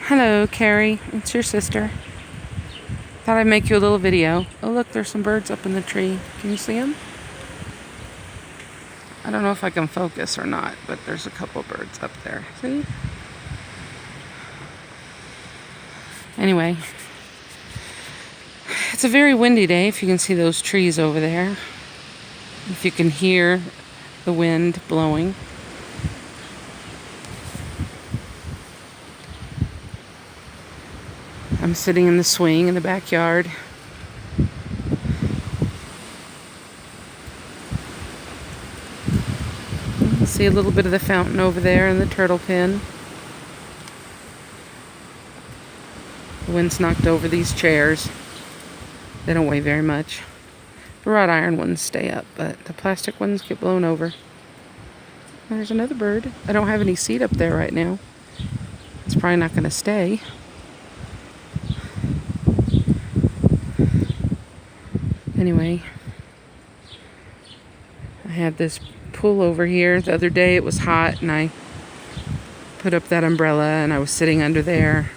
Hello, Carrie. It's your sister. Thought I'd make you a little video. Oh, look, there's some birds up in the tree. Can you see them? I don't know if I can focus or not, but there's a couple birds up there. See? Anyway, it's a very windy day, if you can see those trees over there. If you can hear the wind blowing. I'm sitting in the swing in the backyard. See a little bit of the fountain over there and the turtle pen. The wind's knocked over these chairs. They don't weigh very much. The wrought iron ones stay up, but the plastic ones get blown over. There's another bird. I don't have any seed up there right now. It's probably not going to stay. Anyway, I had this pool over here the other day. It was hot and I put up that umbrella and I was sitting under there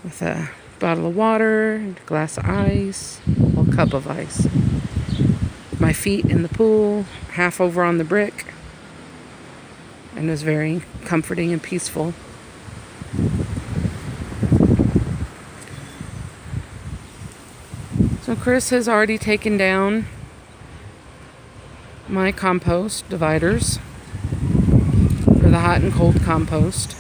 with a bottle of water, and a glass of ice, well, a cup of ice. My feet in the pool, half over on the brick, and it was very comforting and peaceful. So Chris has already taken down my compost dividers for the hot and cold compost.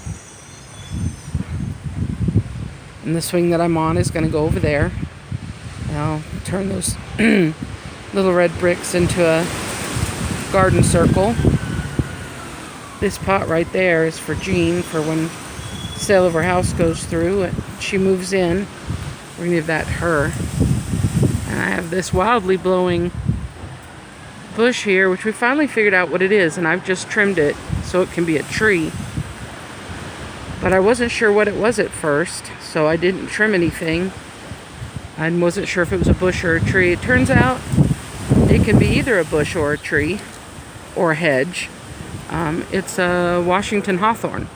And the swing that I'm on is going to go over there. I'll turn those little red bricks into a garden circle. This pot right there is for Jean for when the sale of her house goes through and she moves in. We're going to give that to her. And I have this wildly blowing bush here, which we finally figured out what it is, and I've just trimmed it so it can be a tree. But I wasn't sure what it was at first, so I didn't trim anything. I wasn't sure if it was a bush or a tree. It turns out it can be either a bush or a tree or a hedge. It's a Washington hawthorn.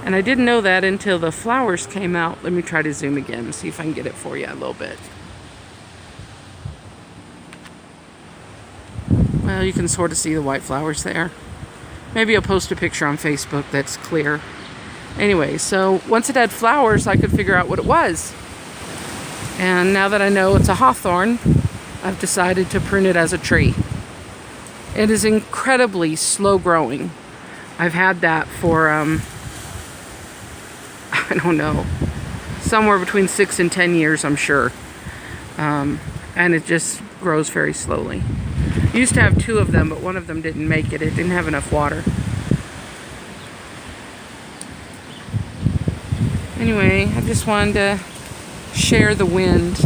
And I didn't know that until the flowers came out. Let me try to zoom again and see if I can get it for you a little bit. Well, you can sort of see the white flowers there. Maybe I'll post a picture on Facebook that's clear. Anyway, so once it had flowers, I could figure out what it was. And now that I know it's a hawthorn, I've decided to prune it as a tree. It is incredibly slow growing. I've had that for, I don't know, somewhere between 6 and 10 years, I'm sure. And it just grows very slowly. I used to have 2 of them, but one of them didn't make it. It didn't have enough water. Anyway, I just wanted to share the wind.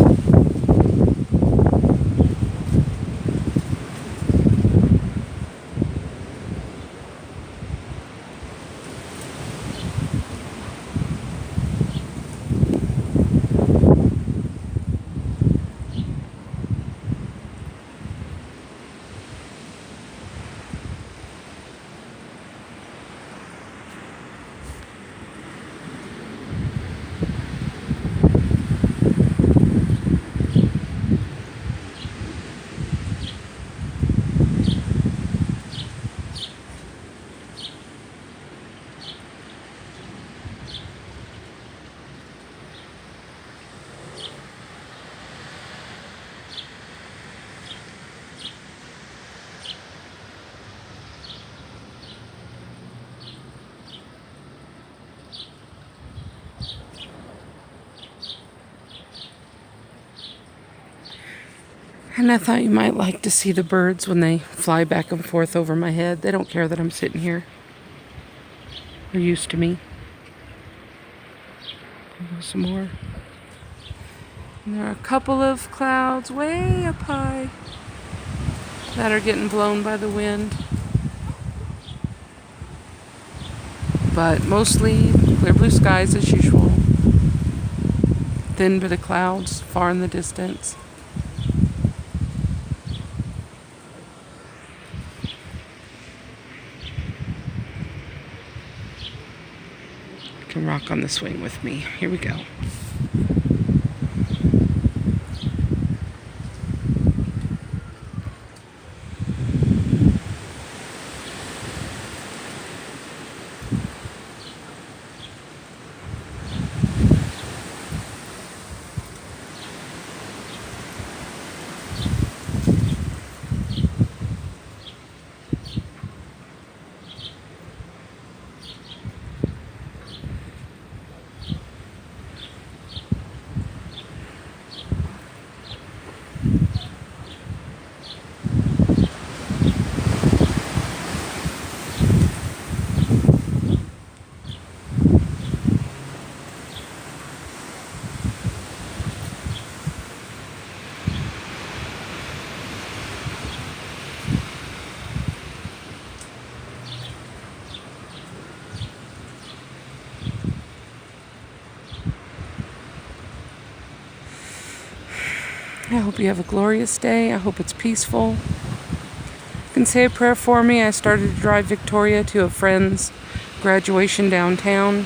And I thought you might like to see the birds when they fly back and forth over my head. They don't care that I'm sitting here. They're used to me. Some more. And there are a couple of clouds way up high that are getting blown by the wind. But mostly clear blue skies as usual. Thin bit of clouds far in the distance. can rock on the swing with me. Here we go. I hope you have a glorious day. I hope it's peaceful. You can say a prayer for me. I started to drive Victoria to a friend's graduation downtown.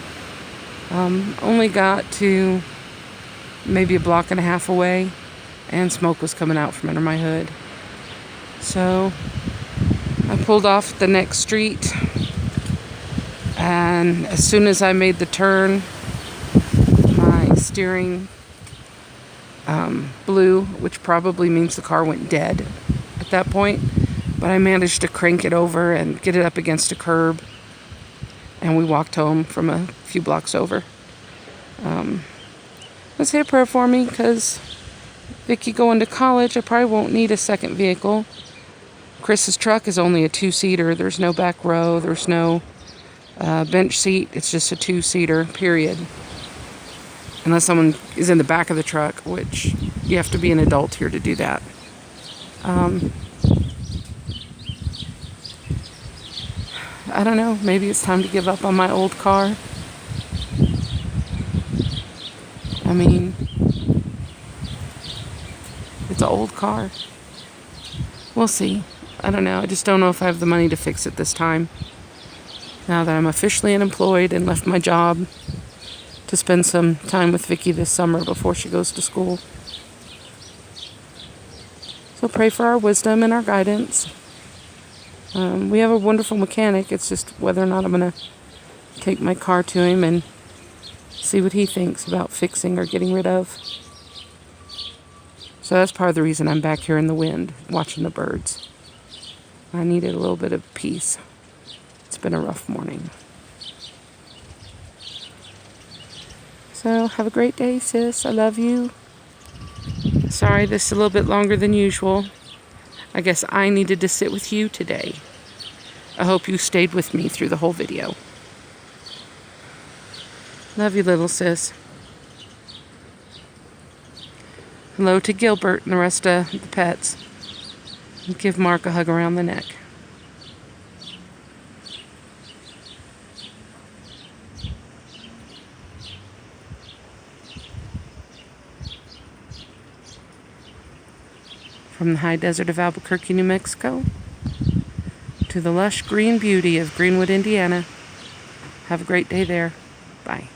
Only got to maybe a block and a half away, and smoke was coming out from under my hood. So I pulled off the next street, and as soon as I made the turn, my steering blew, which probably means the car went dead at that point. But I managed to crank it over and get it up against a curb, and we walked home from a few blocks over. Let's say a prayer for me, because Vicky going to college, I probably won't need a second vehicle. Chris's truck is only a 2-seater. There's no back row. There's no bench seat. It's just a 2-seater, period. Unless someone is in the back of the truck, which you have to be an adult here to do that. I don't know. Maybe it's time to give up on my old car. I mean, it's an old car. We'll see. I don't know. I just don't know if I have the money to fix it this time. Now that I'm officially unemployed and left my job to spend some time with Vicky this summer before she goes to school. So pray for our wisdom and our guidance. We have a wonderful mechanic. It's just whether or not I'm going to take my car to him and see what he thinks about fixing or getting rid of. So that's part of the reason I'm back here in the wind, watching the birds. I needed a little bit of peace. It's been a rough morning. So have a great day, sis. I love you. Sorry this is a little bit longer than usual. I guess I needed to sit with you today. I hope you stayed with me through the whole video. Love you, little sis. Hello to Gilbert and the rest of the pets. And give Mark a hug around the neck. From the high desert of Albuquerque, New Mexico, to the lush green beauty of Greenwood, Indiana. Have a great day there. Bye.